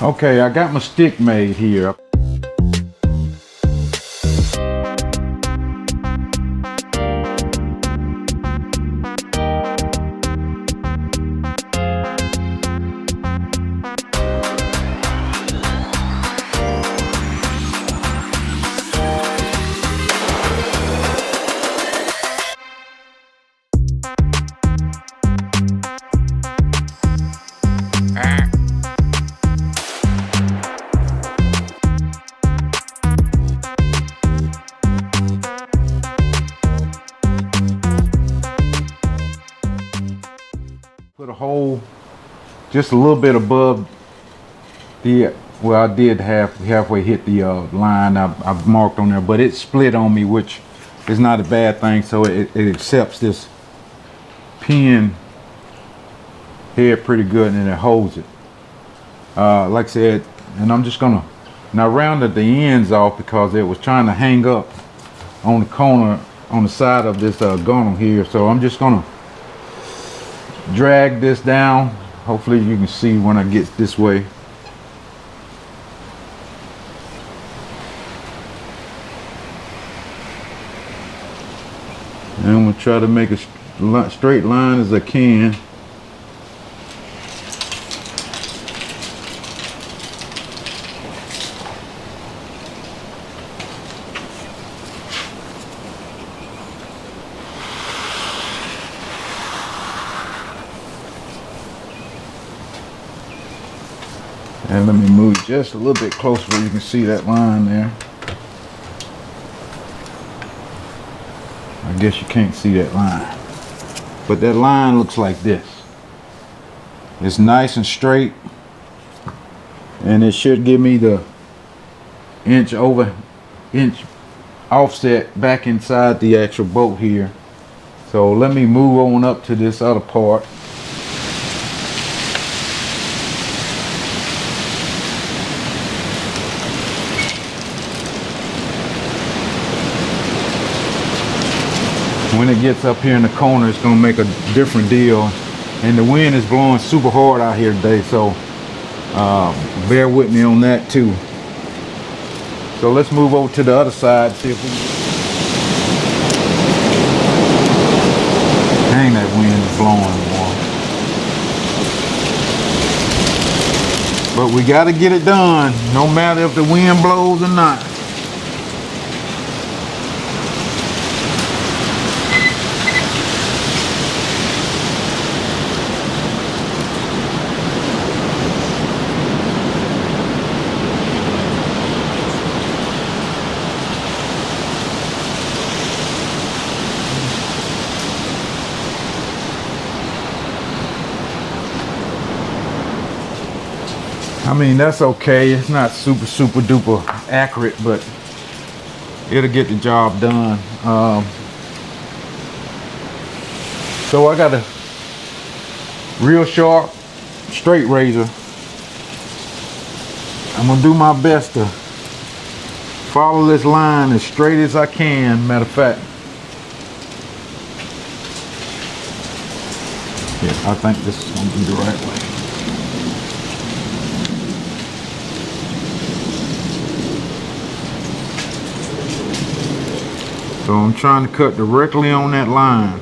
Okay, I got my stick made here. Put a hole just a little bit above the, well, I did halfway hit the line I've marked on there, but it split on me, which is not a bad thing. So it accepts this pin head pretty good, and it holds it. Like I said, and I'm just gonna now rounded the ends off because it was trying to hang up on the corner on the side of this gunnel here. So I'm just gonna drag this down. Hopefully you can see when I get this way. And I'm gonna try to make a straight line as I can. And let me move just a little bit closer where you can see that line there. I guess you can't see that line, but that line looks like this. It's nice and straight, and it should give me the inch offset back inside the actual bolt here. So let me move on up to this other part. When it gets up here in the corner, it's gonna make a different deal. And the wind is blowing super hard out here today, so bear with me on that too. So let's move over to the other side, see if we can. Dang, that wind is blowing, boy. But we gotta get it done, no matter if the wind blows or not. I mean, that's okay. It's not super duper accurate, but it'll get the job done. So I got a real sharp straight razor. I'm gonna do my best to follow this line as straight as I can. Matter of fact, yeah, I think this is gonna be the right way. So I'm trying to cut directly on that line.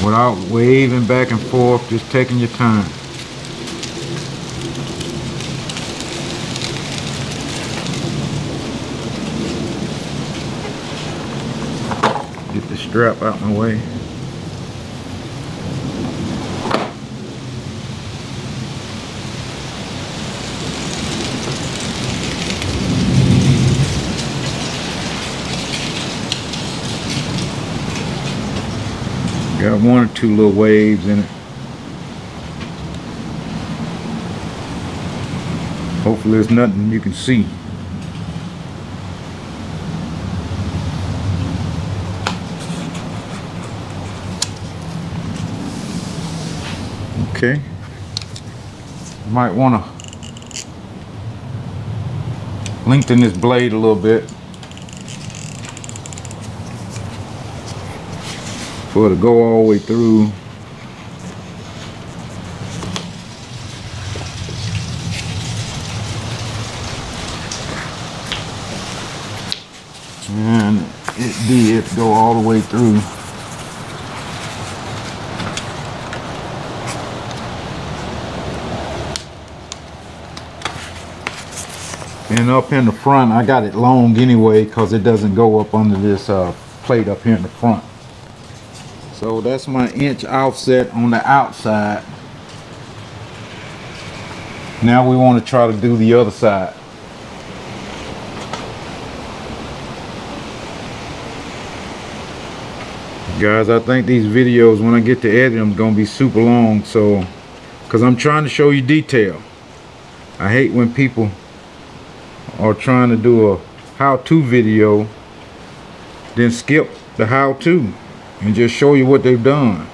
Without waving back and forth, just taking your time. Get the strap out my way. Got one or two little waves in it. Hopefully there's nothing you can see. Okay. Might want to lengthen this blade a little bit for it to go all the way through. did go all the way through. And up in the front, I got it long anyway because it doesn't go up under this plate up here in the front. So that's my inch offset on the outside. Now we want to try to do the other side. Guys, I think these videos, when I get to edit them, gonna be super long, so because I'm trying to show you detail. I hate when people are trying to do a how-to video, then skip the how-to and just show you what they've done.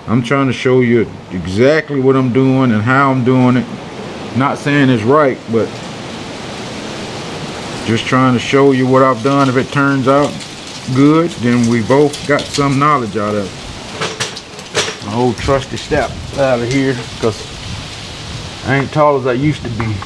I'm trying to show you exactly what I'm doing and how I'm doing it. Not saying it's right, but just trying to show you what I've done. If it turns out good, then we both got some knowledge out of it. My old trusty step out of here, because I ain't tall as I used to be.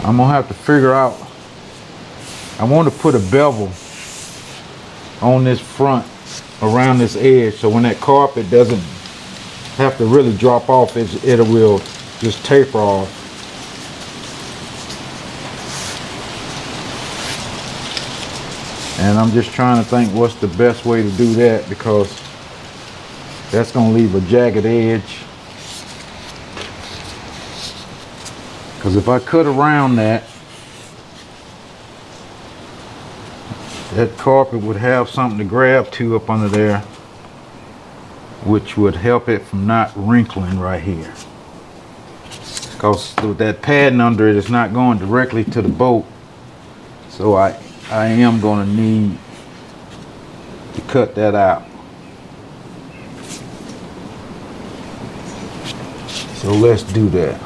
I'm gonna have to figure out, I want to put a bevel on this front around this edge, so when that carpet doesn't have to really drop off, it will just taper off. And I'm just trying to think what's the best way to do that, because that's gonna leave a jagged edge. Because if I cut around that carpet would have something to grab to up under there, which would help it from not wrinkling right here. Because with that padding under it, it's not going directly to the bolt. So I am going to need to cut that out. So let's do that.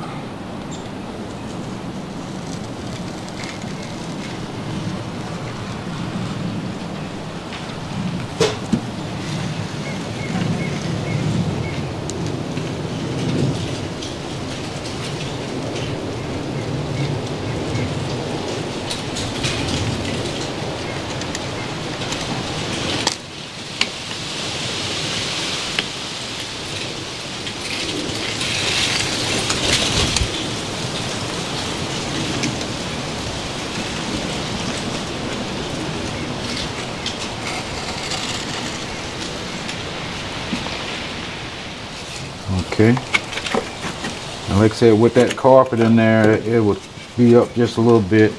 Okay, and like I said, with that carpet in there, it would be up just a little bit.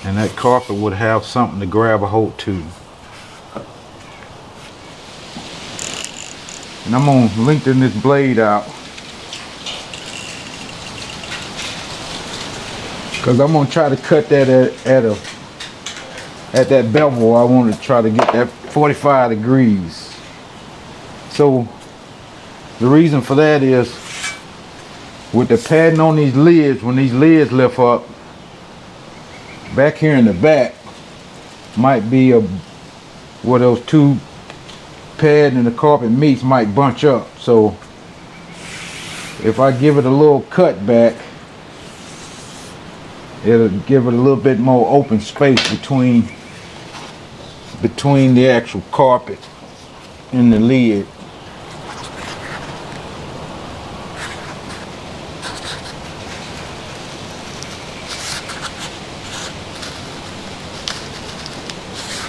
And that carpet would have something to grab a hold to. And I'm going to lengthen this blade out, because I'm going to try to cut that at that bevel. I want to try to get that 45 degrees. So the reason for that is, with the padding on these lids, when these lids lift up, back here in the back might be where those two pad and the carpet meets might bunch up. So if I give it a little cut back, it'll give it a little bit more open space between the actual carpet and the lid.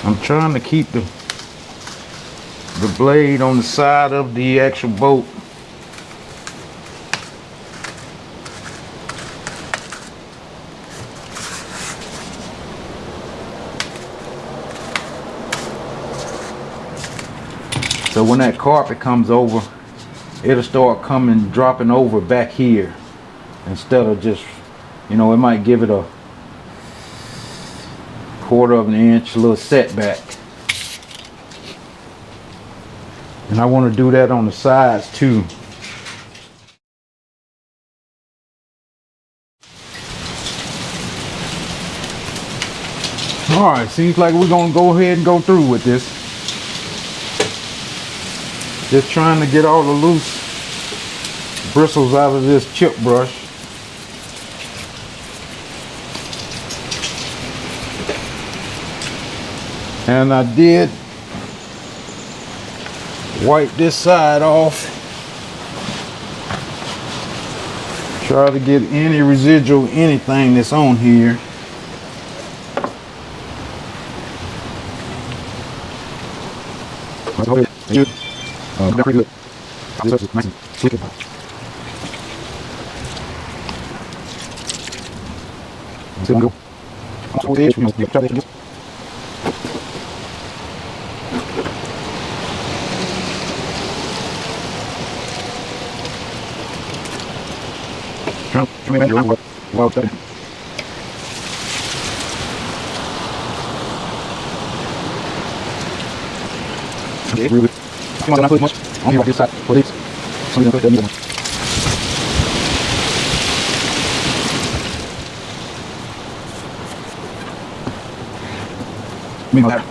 I'm trying to keep the blade on the side of the actual bolt So when that carpet comes over, it'll start dropping over back here instead of just, you know, it might give it a 1/4 of an inch, a little setback. And I want to do that on the sides too. All right, seems like we're gonna go ahead and go through with this. Just trying to get all the loose bristles out of this chip brush. And I did wipe this side off. Try to get any residual, anything that's on here. Pretty good. Nice and slick. Go. Really. I'm not putting much on here like this side for these. So I'm going to put that one. Maybe that.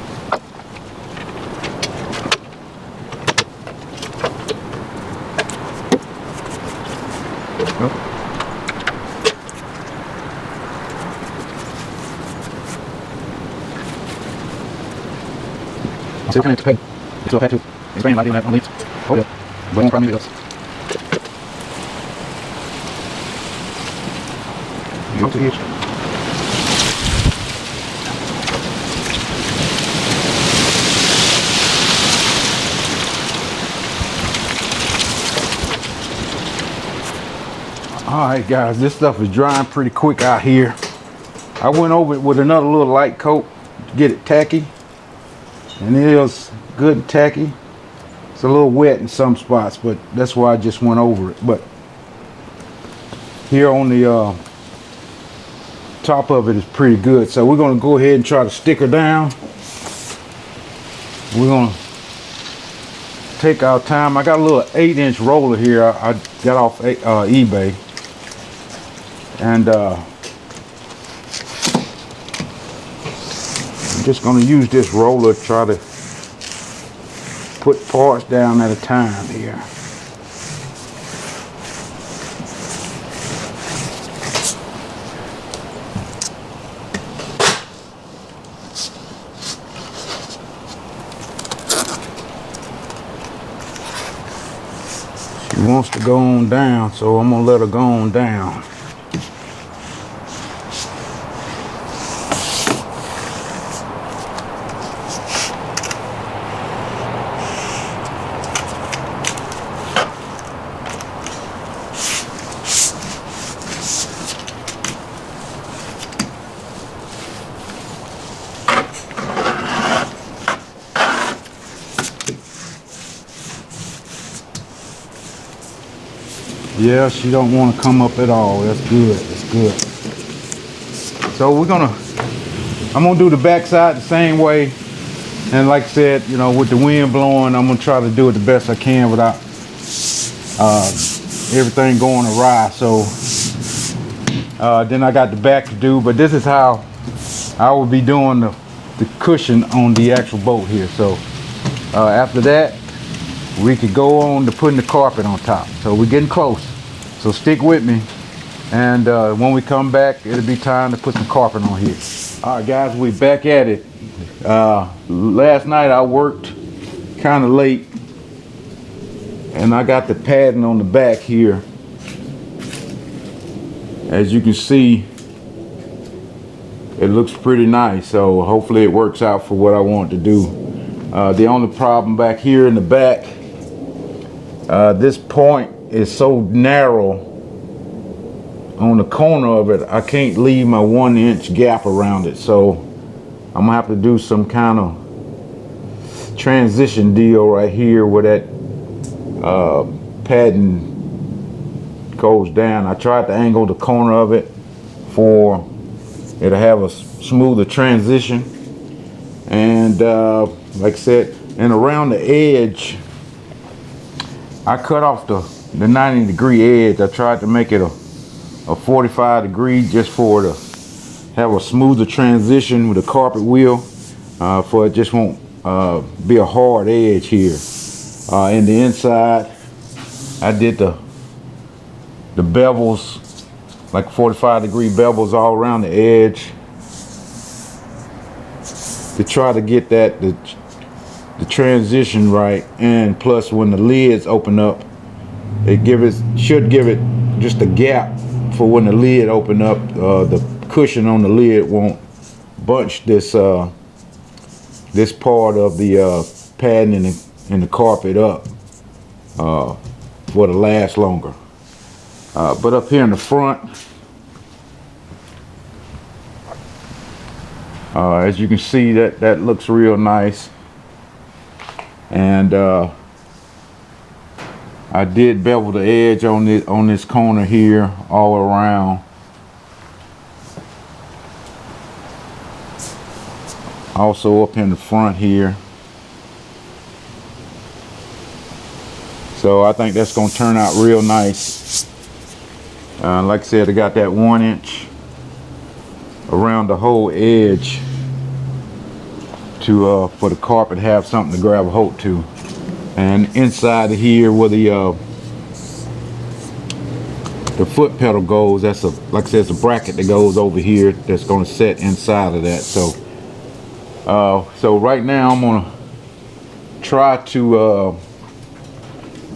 I'm still trying to pay. It's all had to. It's raining like that on leaves. Oh yeah. But don't find me else. Go to the edge. Alright guys, this stuff is drying pretty quick out here. I went over it with another little light coat to get it tacky. And it is good and tacky. It's a little wet in some spots, but that's why I just went over it. But here on the top of it is pretty good. So we're going to go ahead and try to stick her down. We're going to take our time. I got a little 8-inch roller here I got off eBay. And I'm just going to use this roller to try to put parts down at a time here. She wants to go on down, so I'm going to let her go on down. Yeah, she don't want to come up at all. That's good. That's good. So I'm gonna do the back side the same way. And like I said, you know, with the wind blowing, I'm gonna try to do it the best I can without everything going awry. So then I got the back to do, but this is how I will be doing the cushion on the actual boat here. So after that, we could go on to putting the carpet on top. So we're getting close. So stick with me. And when we come back, it'll be time to put some carpet on here. All right, guys, we back at it. Last night I worked kind of late. And I got the padding on the back here. As you can see, it looks pretty nice. So hopefully it works out for what I want to do. The only problem back here in the back, this point is so narrow on the corner of it, I can't leave my 1-inch gap around it. So I'm gonna have to do some kind of transition deal right here where that padding goes down. I tried to angle the corner of it for it'll have a smoother transition, and like I said, and around the edge I cut off the 90-degree edge. I tried to make it a 45 degree just for it to have a smoother transition with a carpet wheel, for it just won't be a hard edge here. In the inside I did the bevels, like 45-degree bevels all around the edge to try to get that the transition right. And plus when the lids open up, it should give it just a gap for when the lid open up. The cushion on the lid won't bunch this this part of the padding and the carpet up for to last longer. But up here in the front, as you can see, that looks real nice. And I did bevel the edge on this corner here all around. Also up in the front here. So I think that's going to turn out real nice. Like I said, I got that 1 inch around the whole edge to for the carpet to have something to grab a hold to. And inside of here where the foot pedal goes, that's like I said, it's a bracket that goes over here that's going to set inside of that. So so right now I'm gonna try to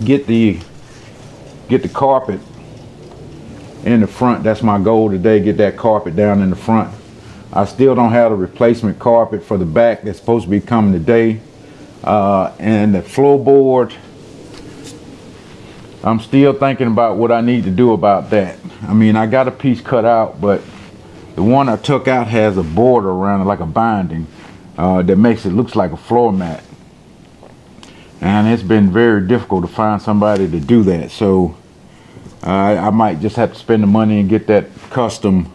get the carpet in the front. That's my goal today, get that carpet down in the front. I still don't have a replacement carpet for the back that's supposed to be coming today. And the floorboard, I'm still thinking about what I need to do about that. I mean, I got a piece cut out, but the one I took out has a border around it, like a binding, that makes it looks like a floor mat. And it's been very difficult to find somebody to do that. So I might just have to spend the money and get that custom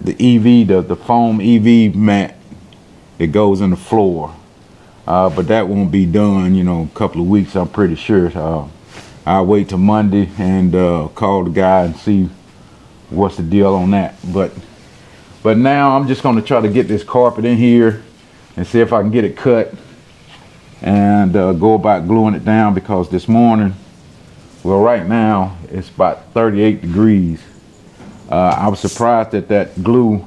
the foam EV mat that goes in the floor. But that won't be done, you know, a couple of weeks, I'm pretty sure. I'll wait till Monday and call the guy and see what's the deal on that. But now I'm just going to try to get this carpet in here and see if I can get it cut and go about gluing it down, because this morning, well, right now it's about 38 degrees. I was surprised that glue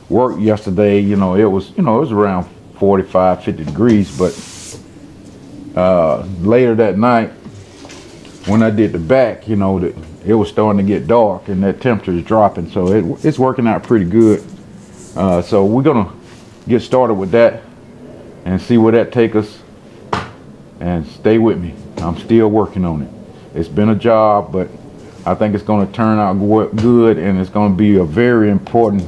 worked yesterday. You know, it was around 45, 50 degrees, but later that night when I did the back, you know, it was starting to get dark and that temperature is dropping, so it's working out pretty good. So we're gonna get started with that and see where that takes us, and stay with me. I'm still working on it. It's been a job, but I think it's going to turn out good, and it's going to be a very important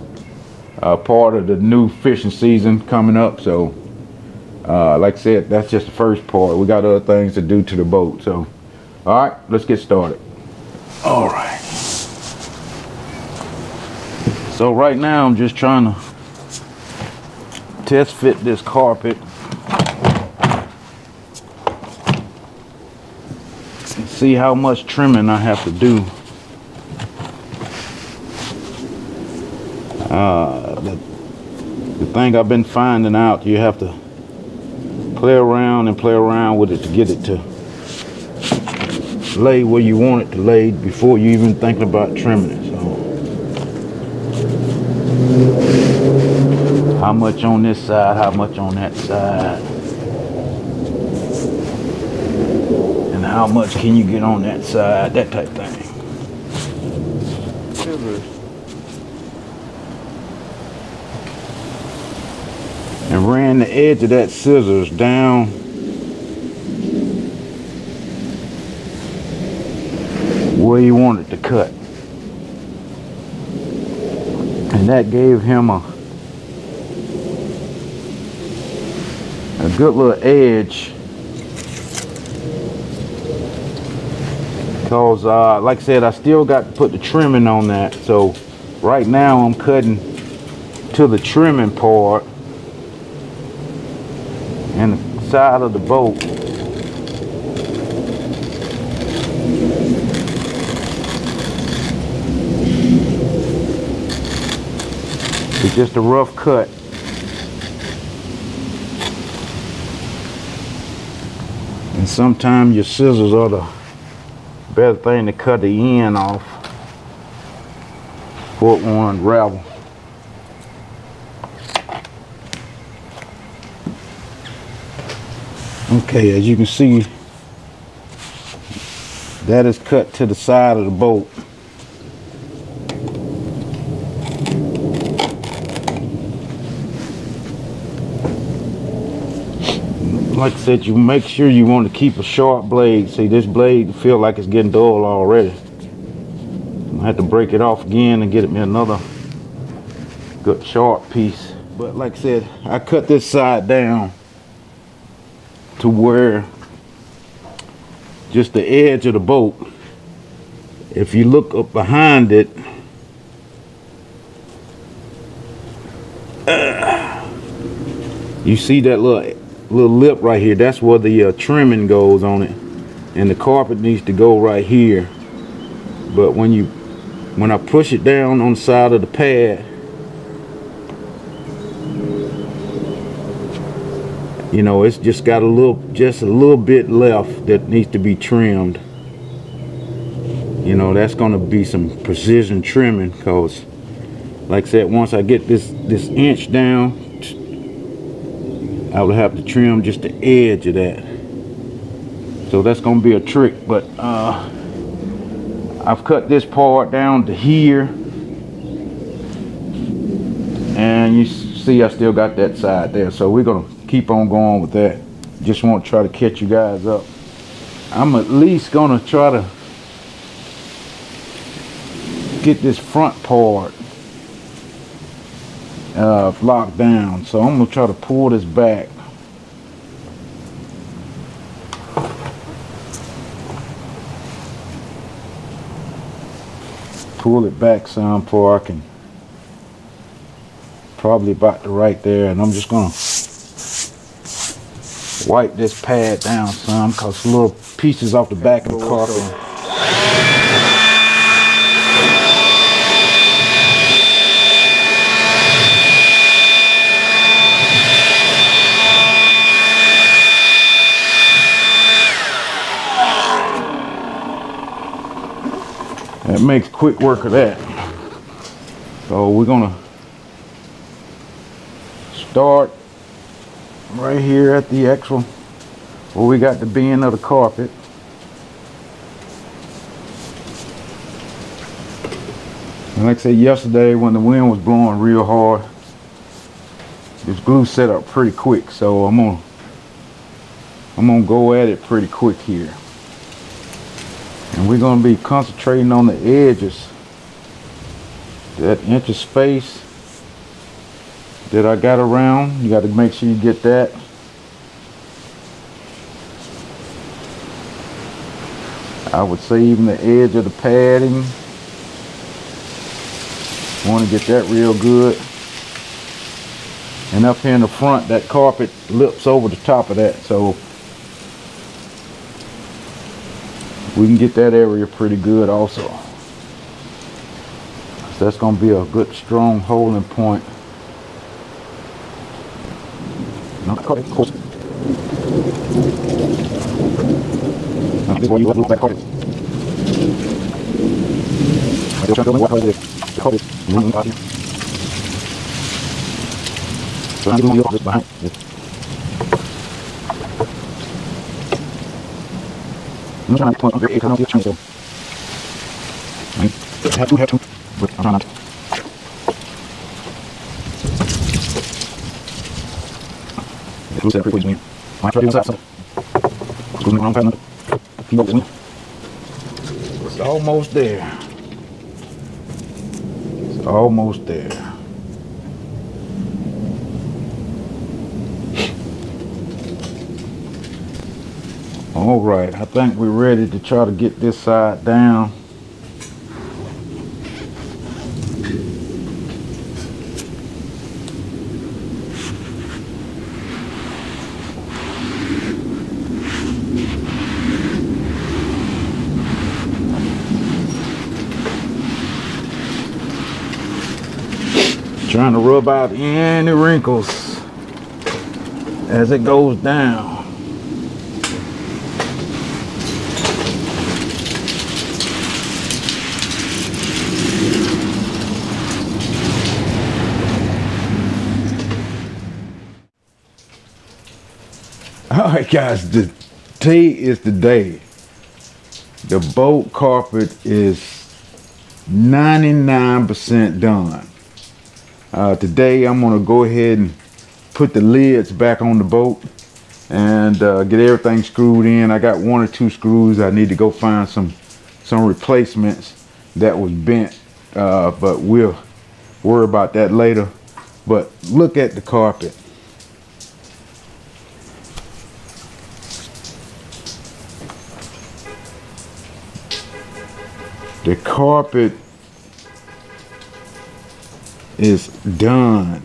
part of the new fishing season coming up. So like I said, that's just the first part. We got other things to do to the boat. So all right, let's get started. All right, so right now I'm just trying to test fit this carpet and see how much trimming I have to do. The thing I've been finding out, you have to play around with it to get it to lay where you want it to lay before you even thinking about trimming it. So how much on this side, how much on that side, and how much can you get on that side, that type thing. And ran the edge of that scissors down where you want it to cut, and that gave him good little edge. Because like I said, I still got to put the trimming on that. So right now I'm cutting to the trimming part and the side of the boat. It's just a rough cut. And sometimes your scissors are the better thing to cut the end off before it won't unravel. Okay, as you can see, that is cut to the side of the boat. Like I said, you make sure you want to keep a sharp blade. See, this blade feel like it's getting dull already. I have to break it off again and get me another good sharp piece. But like I said, I cut this side down to where just the edge of the boat, if you look up behind it, you see that little lip right here. That's where the trimming goes on it, and the carpet needs to go right here. But when I push it down on the side of the pad, you know, it's just got just a little bit left that needs to be trimmed. You know, that's gonna be some precision trimming, because like I said, once I get this inch down, I will have to trim just the edge of that. So that's gonna be a trick. But I've cut this part down to here, and you see I still got that side there. So we're gonna keep on going with that. Just want to try to catch you guys up. I'm at least gonna try to get this front part locked down. So I'm gonna try to pull this back. Pull it back some before I can, probably about right there, and I'm just gonna wipe this pad down some, because little pieces off the back of the carpet. That makes quick work of that. So we're gonna start right here at the actual where we got the bend of the carpet. And like I said yesterday, when the wind was blowing real hard, this glue set up pretty quick. So I'm gonna go at it pretty quick here. And we're going to be concentrating on the edges, that inch of space that I got around. You got to make sure you get that. I would say even the edge of the padding, want to get that real good. And up here in the front, that carpet lips over the top of that, so we can get that area pretty good also. So that's going to be a good strong holding point. I'm trying to point on your ear, I don't get changed, so I have to, but I'm trying not to. It's loose, pretty clean. I try to do this outside. It's going wrong, kind of. Keep up with me. It's almost there. It's almost there. All right, I think we're ready to try to get this side down. Trying to rub out any wrinkles as it goes down. All right, guys, today is the day. The boat carpet is 99% done. Today I'm gonna go ahead and put the lids back on the boat and get everything screwed in. I got 1 or 2 screws. I need to go find some replacements that was bent, but we'll worry about that later. But look at the carpet. The carpet is done.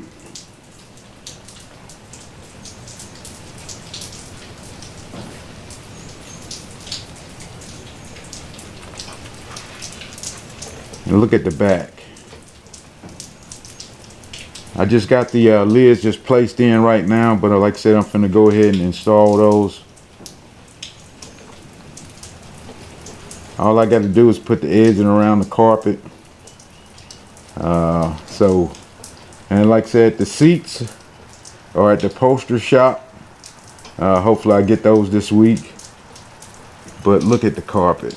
And look at the back. I just got the lids just placed in right now, but like I said, I'm finna go ahead and install those. All I got to do is put the edging around the carpet. And like I said, the seats are at the upholstery shop. Hopefully I get those this week. But look at the carpet.